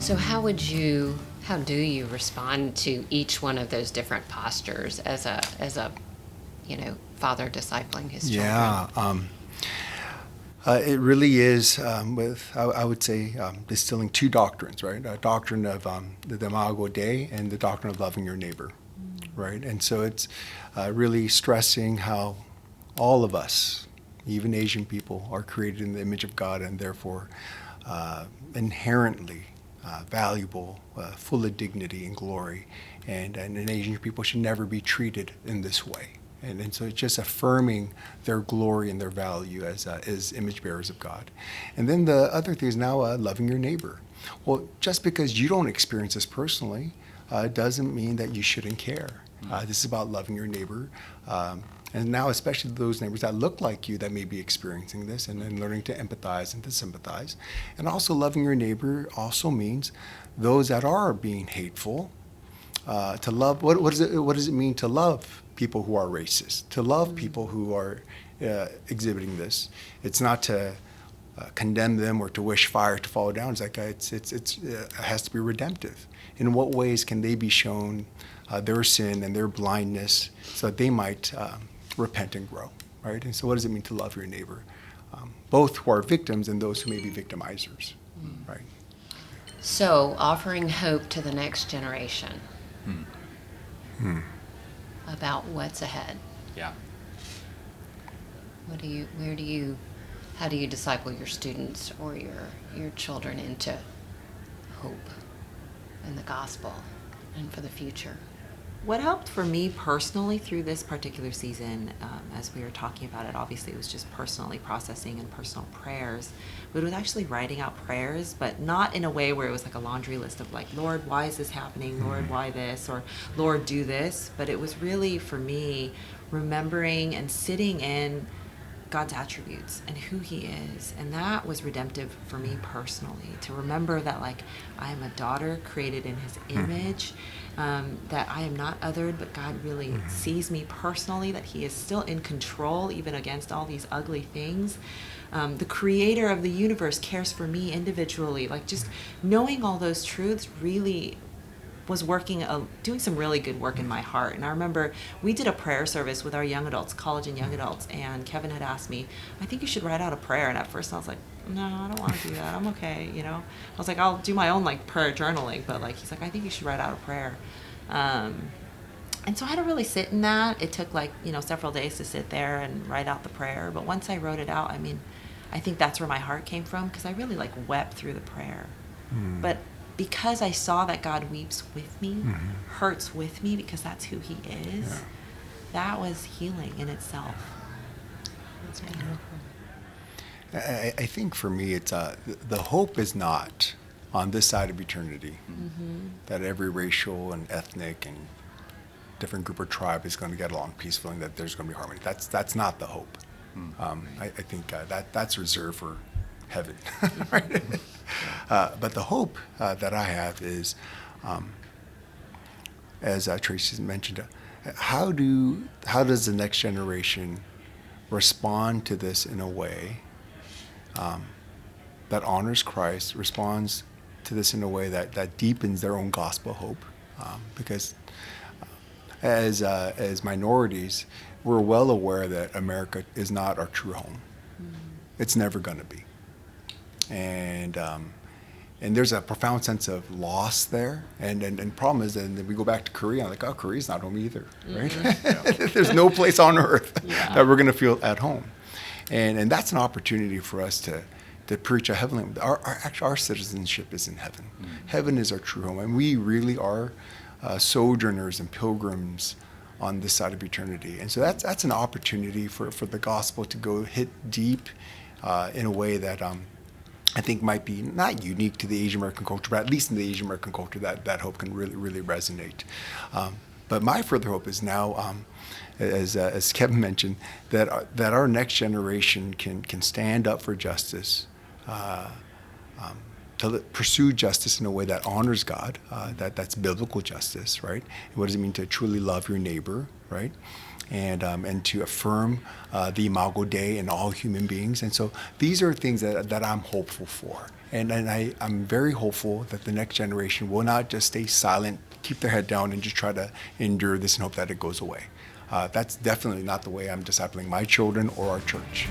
So how do you respond to each one of those different postures as a father discipling his children? Yeah. It really is I would say, distilling two doctrines, right? A doctrine of the Imago Dei and the doctrine of loving your neighbor, right? And so it's really stressing how all of us, even Asian people, are created in the image of God and therefore inherently valuable, full of dignity and glory. And Asian people should never be treated in this way. And so it's just affirming their glory and their value as image bearers of God. And then the other thing is now loving your neighbor. Well, just because you don't experience this personally doesn't mean that you shouldn't care. This is about loving your neighbor. And now especially those neighbors that look like you that may be experiencing this, and then learning to empathize and to sympathize. And also loving your neighbor also means those that are being hateful, to love. What does it mean to love people who are racist, to love people who are exhibiting this? It's not to condemn them or to wish fire to fall down. It's like it has to be redemptive. In what ways can they be shown their sin and their blindness so that they might repent and grow, right? And so what does it mean to love your neighbor? Both who are victims and those who may be victimizers, right? So offering hope to the next generation about what's ahead. Yeah. How do you disciple your students or your children into hope in the gospel and for the future? What helped for me personally through this particular season, as we were talking about it, obviously it was just personally processing and personal prayers, but it was actually writing out prayers, but not in a way where it was like a laundry list of like, Lord, why is this happening? Lord, why this? Or Lord, do this. But it was really, for me, remembering and sitting in God's attributes and who he is. And that was redemptive for me personally, to remember that like I am a daughter created in his image, that I am not othered, but God really sees me personally, that he is still in control even against all these ugly things. The creator of the universe cares for me individually. Like just knowing all those truths really was doing some really good work in my heart. And I remember we did a prayer service with our young adults, college and young adults, and Kevin had asked me, I think you should write out a prayer. And at first I was like, no, I don't want to do that. I'm okay, I was like, I'll do my own like prayer journaling, but like he's like, I think you should write out a prayer. And so I had to really sit in that. It took like, several days to sit there and write out the prayer. But once I wrote it out, I think that's where my heart came from, because I really like wept through the prayer. But because I saw that God weeps with me, hurts with me, because that's who he is, that was healing in itself. That's wonderful. I think for me, it's the hope is not on this side of eternity, that every racial and ethnic and different group or tribe is going to get along peacefully, and that there's going to be harmony. That's not the hope. I think that's reserved for heaven, right? But the hope that I have is, as Tracy mentioned, how does the next generation respond to this in a way that honors Christ, responds to this in a way that deepens their own gospel hope? Because as minorities, we're well aware that America is not our true home. It's never going to be. And there's a profound sense of loss there. And problem is, and then we go back to Korea, I'm like, oh, Korea's not home either, right? There's no place on earth that we're going to feel at home. And that's an opportunity for us to preach a heavenly. Our citizenship is in heaven. Heaven is our true home, and we really are sojourners and pilgrims on this side of eternity. And so that's an opportunity for the gospel to go hit deep in a way that I think might be not unique to the Asian American culture, but at least in the Asian American culture, that hope can really, really resonate. But my further hope is now, as Kevin mentioned, that our next generation can stand up for justice, to pursue justice in a way that honors God, that's biblical justice, right? And what does it mean to truly love your neighbor, right? and to affirm the Imago Dei in all human beings. And so these are things that I'm hopeful for. And I'm very hopeful that the next generation will not just stay silent, keep their head down, and just try to endure this and hope that it goes away. That's definitely not the way I'm discipling my children or our church.